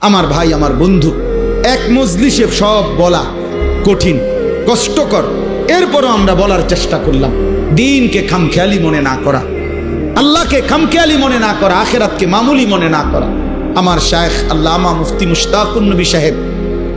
আমার ভাই, আমার বন্ধু, এক মজলিসে সব বলা কঠিন, কষ্টকর। এরপরও আমরা বলার চেষ্টা করলাম দিনকে খামখেয়ালি মনে না করা, আল্লাহকে খামখেয়ালি মনে না করা, আখেরাতকে মামুলি মনে না করা। আমার শায়েখ আল্লামা মুফতি মুশতাকুন নবী সাহেব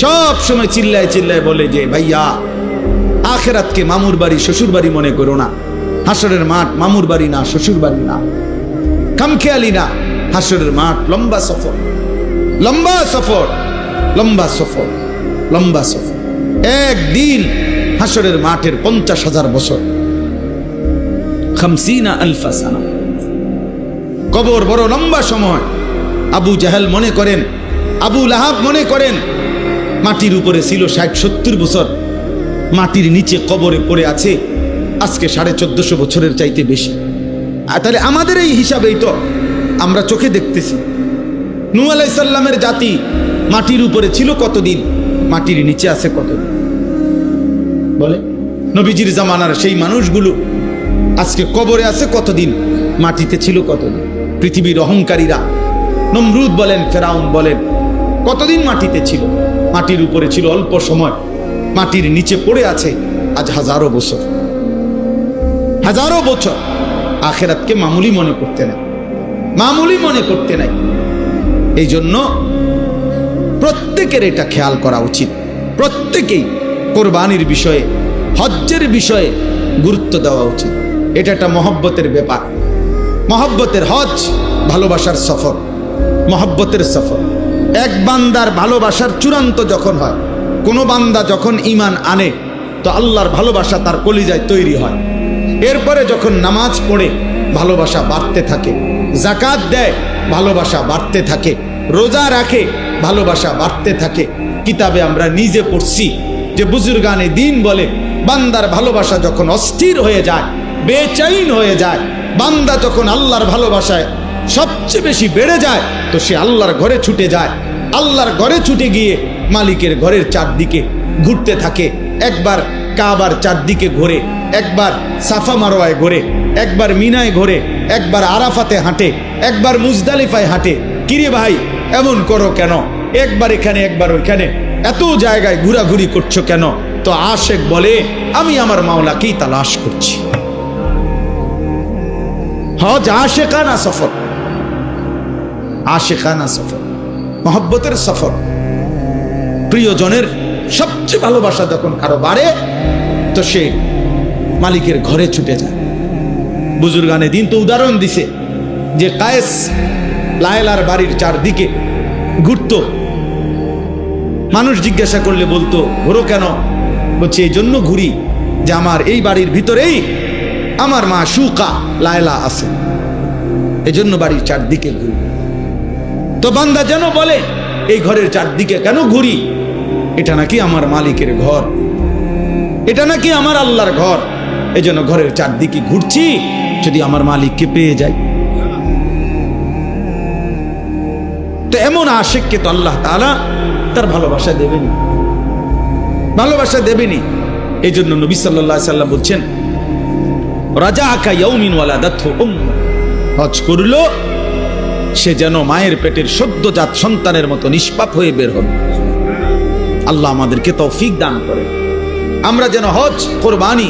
সব সময় চিল্লায় চিল্লায় বলে যে ভাইয়া, আখেরাতকে মামুর বাড়ি শ্বশুর বাড়ি মনে করো না, হাসরের মাঠ মামুর বাড়ি না, শ্বশুর বাড়ি না, খামখেয়ালি না। হাসরের মাঠ লম্বা সফর, লম্বা সফর, লম্বা সফর, লম্বা সফর। একদিন হাসরের মাঠের 50,000 বছর, 50,000 সানা। কবর বড় লম্বা সময়। আবু জাহেল মনে করেন, আবু লাহাব মনে করেন মাটির উপরে ছিল 60-70 বছর, মাটির নিচে কবরে পড়ে আছে আজকে 1450 বছরের চাইতে বেশি। তাহলে আমাদের এই হিসাবেই তো আমরা চোখে দেখতেছি। নূহ আলাইহিস সালামের জাতি মাটির উপরে ছিল কতদিন, মাটির নিচে আছে কতদিন বলে? নবীজির জামানার সেই মানুষগুলো আজকে কবরে আছে কতদিন, মাটিতে ছিল কতদিন? পৃথিবীর অহংকারীরা নমরুদ বলেন, ফেরাউন বলেন, কতদিন মাটিতে ছিল? মাটির উপরে ছিল অল্প সময়, মাটির নিচে পড়ে আছে আজ হাজারো বছর, হাজারো বছর। আখেরাতকে মামুলি মনে করতে নাই, মামুলি মনে করতে নাই। এই জন্য প্রত্যেকের এটা খেয়াল করা উচিত। প্রত্যেকেই কোরবানির বিষয়ে, হজ্জের বিষয়ে গুরুত্ব দেওয়া উচিত। এটা একটা মহব্বতের ব্যাপার। মহব্বতের হজ, ভালোবাসার সফর, মহব্বতের সফর। এক বান্দার ভালোবাসার চূড়ান্ত যখন হয়, কোনো বান্দা যখন ঈমান আনে তো আল্লাহর ভালোবাসা তার কলিজায় তৈরি হয়। এরপরে যখন নামাজ পড়ে ভালোবাসা বাড়তে থাকে, যাকাত দেয় ভালোবাসা বাড়তে থাকে, রোজা রাখে ভালোবাসা বাড়তে থাকে। কিতাবে আমরা নিজে পড়ছি যে বুজুর্গানে দ্বীন বলে, বান্দার ভালোবাসা যখন অস্থির হয়ে যায়, বেচैन হয়ে যায়, বান্দা যখন আল্লাহর ভালোবাসায় সবচেয়ে বেশি বেড়ে যায় তো সে আল্লাহর ঘরে ছুটে যায়। আল্লাহর ঘরে ছুটে গিয়ে মালিকের ঘরের চারদিকে ঘুরতে থাকে। একবার কাবার চারদিকে ঘোরে, একবার সাফা মারওয়ায় ঘোরে, একবার মিনায় ঘোরে, একবার আরাফাতে হাঁটে, একবার মুজদালিফায় হাঁটে। কিরে ভাই এমন করো কেন? একবার এখানে একবার ওইখানে, এত জায়গায় ঘোরাঘুরি করছো কেন? তো আশেক বলে, আমি আমার মাওলাকেই তালাশ করছি। হজ আশেকানা সফর, আশেকানা সফর, মহব্বতের সফর। প্রিয়জনের সবচেয়ে ভালোবাসা যখন কারো বাড়ে তো সে মালিকের ঘরে ছুটে যায়। বুজুর্গানে দিন তো উদাহরণ দিছে যে কায়েস লায়লার বাড়ির চারদিকে ঘুরত। মানুষ জিজ্ঞাসা করলে বলতো, ঘোরো কেন? বলছে এই জন্য ঘুরি যে আমার এই বাড়ির ভিতরেই আমার মা শুকা লায়লা আছে, এজন্য বাড়ির চারদিকে ঘুরি। তো বান্দা যেন বলে, এই ঘরের চারদিকে কেন ঘুরি? এটা নাকি আমার মালিকের ঘর, এটা নাকি আমার আল্লাহর ঘর, এজন্য ঘরের চারদিকে ঘুরছি যদি আমার মালিককে পেয়ে যাই। তো এমন আশিককে তো আল্লাহ তাআলা তার ভালোবাসা দেবেনি, ভালোবাসা দেবেনি। এই জন্য নবী সাল্লাল্লাহু আলাইহি সাল্লাম বলছেন, রাজাকা ইয়াউমিন ওয়ালাদাতহু উম্মু, হজ করলো সে যেন মায়ের পেটের সদ্যজাত সন্তানের মতো নিষ্পাপ হয়ে বের হবে। আল্লাহ আমাদেরকে তৌফিক দান করে, আমরা যেন হজ কোরবানি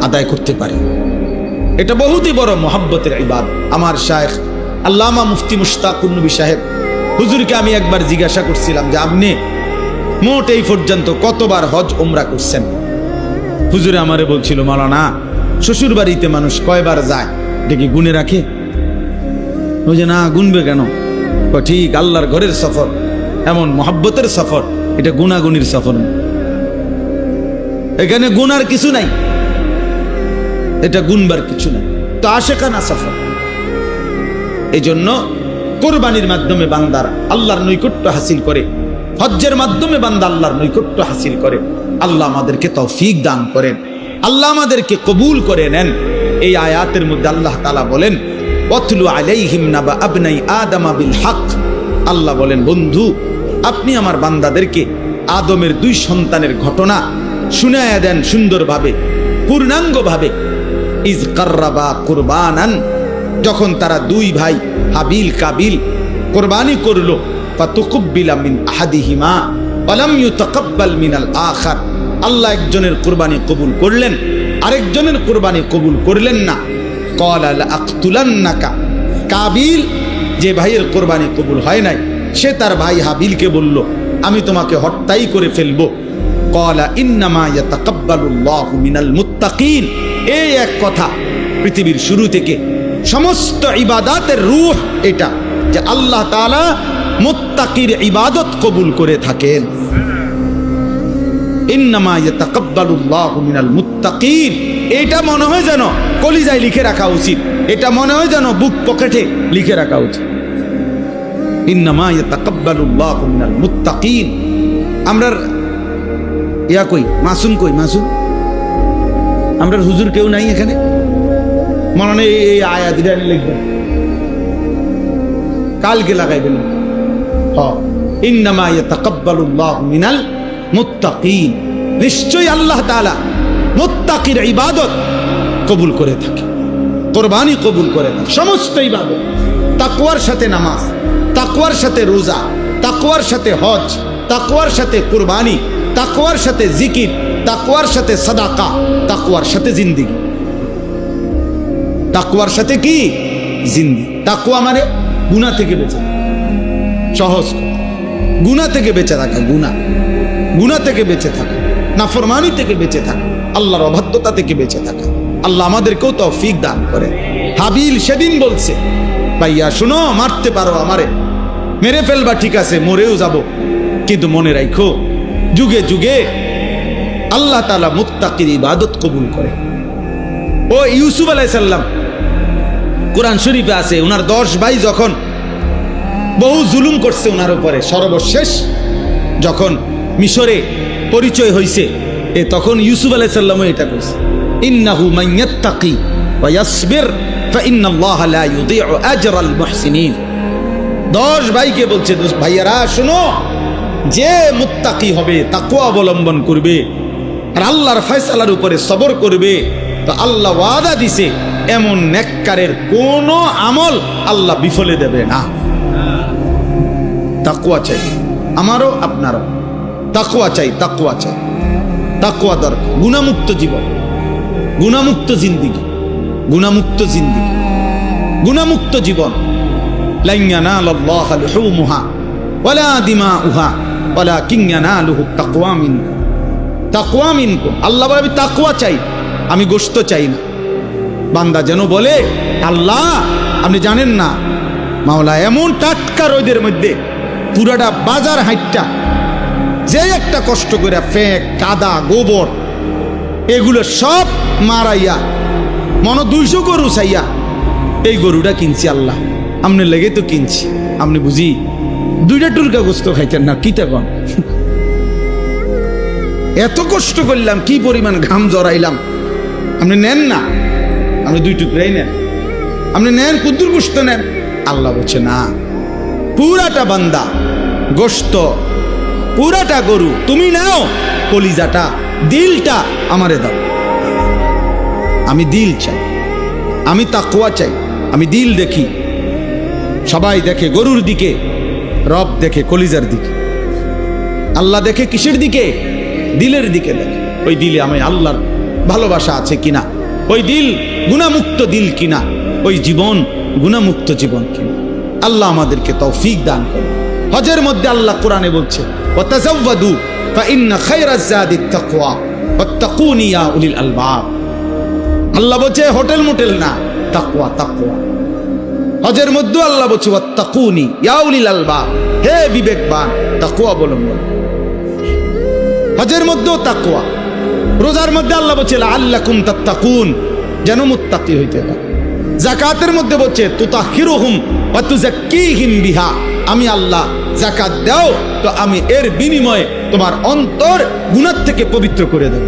আদায় করতে পারি। এটা বহুতই বড় মহব্বতের ইবাদত। আমার শায়েখ আল্লামা মুফতি মুশতাকুন নবী সাহেব হুজুরকে আমি একবার জিজ্ঞাসা করছিলাম যে আপনি মোট এই পর্যন্ত কতবার হজ উমরা করছেন? হুজুরে আমারে বলছিল, মাওলানা শ্বশুর বাড়িতে মানুষ কয়বার যায় এটা কি গুনে রাখে? ওই যে না, গুনবে কেন? ঠিক আল্লাহর ঘরের সফর এমন মহব্বতের সফর, এটা গুনাগুনির সফর না, এখানে গুনার কিছু নাই, এটা গুনবার কিছু নাই। তো আশেকানা সফর। এই জন্য কোরবানির মাধ্যমে বান্দার আল্লাহর নৈকট্য হাসিল করে, হজ্জের মাধ্যমে বান্দা আল্লাহর নৈকট্য হাসিল করে। আল্লাহ আমাদেরকে তৌফিক দান করেন, আল্লাহ আমাদেরকে কবুল করে নেন। এই আয়াতের মধ্যে আল্লাহ তাআলা বলেন, ওয়াতলু আলাইহিম নাবা আবনাই আদম বিল হক। আল্লাহ বলেন, বন্ধু আপনি আমার বান্দাদেরকে আদমের 2 সন্তানের ঘটনা শুনায়া দেন সুন্দরভাবে, পূর্ণাঙ্গভাবে। ইজ কাররাবা কুরবানান, যখন তারা 2 ভাই হাবিল কাবিল কোরবানি করলো, ফাতুকুব্বিলা মিন আহাদিহিমা ওয়া লাম ইউতাকাব্বাল মিনাল আখার। আল্লাহ একজনের কুরবানি কবুল করলেন, আরেকজনের কুরবানি কবুল করলেন না। ক্বালা লাআকতুলান্নাকা, কাবিল যে ভাইয়ের কুরবানি কবুল হয় নাই, সে তার ভাই হাবিলকে বলল, আমি তোমাকে হত্যাই করে ফেলবো। ক্বালা ইন্নামা ইয়াতাকাব্বালুল্লাহু মিনাল মুত্তাকিন। এই এক কথা পৃথিবীর শুরু থেকে সমস্ত ইবাদাতের রূহ এটা, যে আল্লাহ তাআলা মুত্তাকির ইবাদত কবুল করে থাকেন। ইন্নামা ইয়াতাকাব্বালুল্লাহু মিনাল মুত্তাকিন, এটা মনে হয় যেন কলিজায় লিখে রাখা উচিত, এটা মনে হয় যেন বুক পকেটে লিখে রাখা উচিত। ইন্নামা ইয়াতাকাব্বালুল্লাহু মিনাল মুত্তাকিন। আমরা ইয়া কই মাসুম, কই মাসুম? আমরা হুজুর কেউ নাই এখানে? মনে নেই এই আয়াত লিখবেন, কালকে লাগাইবেন। ইন্নামা ইয়াতাকাব্বালুল্লাহু মিনাল মুত্তাকিন, নিশ্চয়ই আল্লাহ তাআলা মুত্তাকির ইবাদত কবুল করে থাকে, কুরবানি কবুল করে থাকে, সমস্ত ইবাদত। তাকওয়ার সাথে নামাজ, তাকওয়ার সাথে রোজা, তাকওয়ার সাথে হজ, তাকওয়ার সাথে কুরবানি, তাকওয়ার সাথে জিকির, তাকওয়ার সাথে সাদাকা, তাকওয়ার সাথে জিন্দেগি। তাকওয়ার সাথে কি? জিন্দেগি। তাকওয়া মানে গুনাহ থেকে বেঁচে, সহজ গুনাহ থেকে বেঁচে থাকা, গুনাহ থেকে বেঁচে থাকা, নাফরমানি থেকে বেঁচে থাকা, আল্লাহর অবাধ্যতা থেকে বেঁচে থাকা। আল্লাহ আমাদেরকেও তৌফিক দান করে। হাবিল সেদিন বলছে, ভাইয়া শুনো, মারতে পারো আমারে, মেরে ফেলবা, ঠিক আছে, মরেও যাব, কিন্তু মনে রাখো যুগে যুগে আল্লাহ তাআলা মুত্তাকির ইবাদত কবুল করে। ও ইউসুফ আলাইহিস সালাম, কোরআন শরীফে আছে, ওনার 10 ভাই যখন বহু জুলুম করছে ওনার উপরে, সর্বশেষ যখন মিশরে পরিচয় হইছে, তখন ইউসুফ আলাইহিস সালামও এটা কইছে, ইন্নাহু মান ইয়াত্তাকি ওয়া ইয়াসবির ফাইন্নাল্লাহা লা ইউযিউ আজরাল মুহসিনিন। 10 ভাইকে বলছে, ভাইয়ারা শুনো, যে মুত্তাকি হবে, তাকওয়া অবলম্বন করবে, আর আল্লাহর ফয়সালার উপরে সবর করবে, তো আল্লাহ ওয়াদা দিছে এমন নেককারের কোন আমল আল্লাহ বিফলে দেবে না। তাকওয়া চাই, আমারও আপনারও তাকওয়া চাই, তাকওয়া চাই, তাকওয়া দরকার। গুনাহমুক্ত জীবন, গুনাহমুক্ত জিন্দেগি, গুনাহমুক্ত জিন্দেগি, গুনাহমুক্ত জীবন। লান ইয়ানালাল্লাহা লুহুমুহা ওয়ালা দিমাউহা ওয়ালাকিন ইয়ানালুহুত তাকওয়া মিনকুম। তাকওয়া মিনকুম, আল্লাহ বলে আমি তাকওয়া চাই, আমি গোশত চাই না। বান্দা যেন বলে, আল্লাহ আপনি জানেন না, মাওলা এমন টাটকা রোদের মধ্যে পুরাটা বাজার হাইটটা যে একটা কষ্ট করে ফেক, কাদা, গোবর এগুলো সব মারাইয়া মনে 200 গরু চাইয়া এই গরুটা কিনছি, আল্লাহ আপনি লেগে তো কিনছি, আপনি বুঝি 2টা টুরকা গোস্ত খাইতেন না, কি তখন এত কষ্ট করলাম, কি পরিমাণ ঘাম জড়াইলাম, আপনি নেন না, আপনি 2 টুকরাই নেন, আপনি নেন, কুদ্দুর গোস্ত নেন। আল্লাহ বলছে না, পুরাটা বান্দা গোস্ত, পুরাটা গরু তুমি নাও, কলিজাটা, দিলটা আমারে দাও। আমি দিল চাই, আমি তাকওয়া চাই, আমি দিল দেখি। সবাই দেখে গরুর দিকে, রব দেখে কলিজার দিকে। আল্লাহ দেখে কিসের দিকে? দিলের দিকে দেখে। ওই দিলে আমি আল্লাহর ভালোবাসা আছে কিনা, ওই দিল গুনাহমুক্ত দিল কিনা, ওই জীবন গুনাহমুক্ত জীবন কিনা। আল্লাহ আমাদেরকে তৌফিক দান করে। হজের মধ্যে আল্লাহ কোরআনে বলছে, ওয়াতাযাওয়াদু ফাইন্না খায়রাজ যাদিত তাকওয়া ওয়াত্তাকুনি ইয়া উলিল আলবাব। আল্লাহ বলছে হোটেল মোটেল না, তাকওয়া, তাকওয়া। হজের মধ্যে আল্লাহ বলছে ওয়াত্তাকুনি ইয়া উলিল আলবাব, হে বিবেকবান, তাকওয়া অবলম্বন। হজের মধ্যেও তাকওয়া। রোজার মধ্যে আল্লাহ বলছে লাআল্লাকুম তাত্তাকুন, যেন মুত্তাকি হইতে পারে। যাকাতের মধ্যে বলছে তুতাহিরুহুম ওয়া তুযাক্কিহিম বিহা, আমি আল্লাহ যাকাত দাও তো আমি এর বিনিময়ে তোমার অন্তর গুনাহ থেকে পবিত্র করে দেব।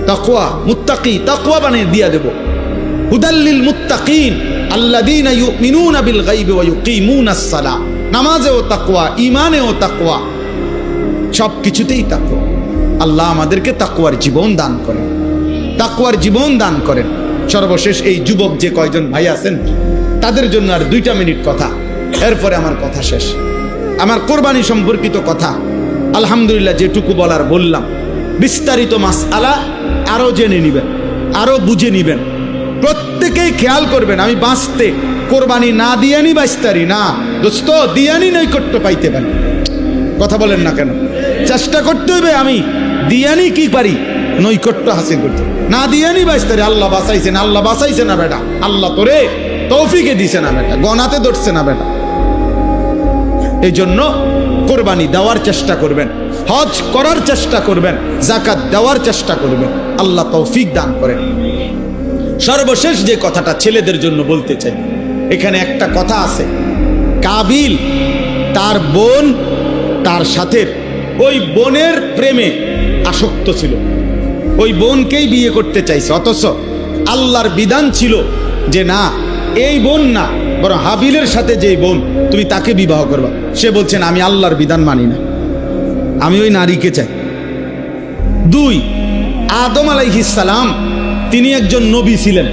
তাকওয়া, মুত্তাকি, তাকওয়া বানিয়ে দিয়া দেব। হুদাল্লিল মুত্তাকিন আল্লাযীনা ইউমিনুনা বিল গায়বি ওয়া ইউকিমুনাস সালাহ। নামাজেও তাকওয়া, ঈমানেও তাকওয়া, সব কিছুতেই তাকওয়া। আল্লাহ আমাদেরকে তাকওয়ার জীবন দান করেন, তাকওয়ার জীবন দান করেন। সর্বশেষ এই যুবক যে কয়জন ভাই আছেন তাদের জন্য আর 2টা মিনিট কথা, এরপরে আমার কথা শেষ। আমার কোরবানি সম্পর্কিত কথা আলহামদুলিল্লাহ যেটুকু বলার বললাম। বিস্তারিত মাসআলা আরো জেনে নিবেন, আরো বুঝে নিবেন। প্রত্যেকেই খেয়াল করবেন, আমি বাঁচতে কোরবানি না দিয়ানি বাঁচতারি না দোস্ত, দিয়ানি নৈকট্য পাইতে পারি। কথা বলেন না কেন? চেষ্টা করতে হবে আমি দিয়ানি কি পারি নৈকট্য হাসিল করতে, না দিয়ানি বাঁচতারি। আল্লাহ বাঁচাইছে না, আল্লাহ বাঁচাইছে না বেটা, আল্লাহ তোরে তৌফিকে দিছে না বেটা, গনাতে ধরছে না বেটা। এই জন্য কোরবানি দেওয়ার চেষ্টা করবেন, হজ করার চেষ্টা করবেন, যাকাত দেওয়ার চেষ্টা করবেন, আল্লাহ তৌফিক দান করেন। সর্বশেষ যে কথাটা ছেলেদের জন্য বলতে চাই, এখানে একটা কথা আছে, কাবিল তার বোন, তার সাথে ওই বোনের প্রেমে আসক্ত ছিল, ওই বোনকেই বিয়ে করতে চাইছে। অথচ আল্লাহর বিধান ছিল যে না, এই বোন না, বরং হাবিলের সাথে যে বোন তুমি তাকে বিবাহ করবা। সে বলছেন আমি আল্লাহর বিধান মানি না, আমি ওই নারীকে চাই। 2, আদম আলাইহিস সালাম তিনি একজন নবী ছিলেন,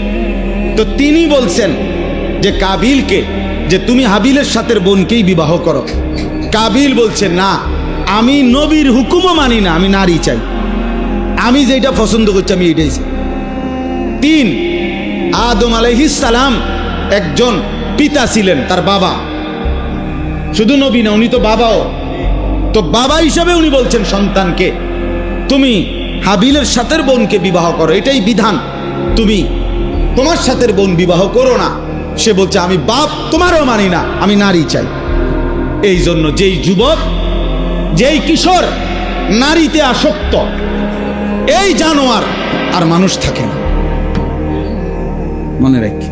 তো তিনি বলছেন যে কাবিলকে যে তুমি হাবিলের সাথে বোনকেই বিবাহ করো। কাবিল বলছে না, আমি নবীর হুকুমও মানি না, আমি নারী চাই, আমি যেটা পছন্দ করছি আমি এটাই চাই। 3, আদম আলাইহিস সালাম একজন পিতা ছিলেন, তার বাবা, শুধু নবী না উনি তো বাবাও। তো বাবা হিসাবে উনি বলছেন সন্তানকে তুমি হাবিলের সাথে বোনকে বিবাহ করো, এটাই বিধান, তুমি তোমার সাথে বোন বিবাহ করো না। সে বলছে আমি বাপ তোমারও মানি না, আমি নারী চাই। এই জন্য যেই যুবক, যেই কিশোর নারীতে আসক্ত, এই জানোয়ার আর মানুষ থাকে না, মনে রাখি।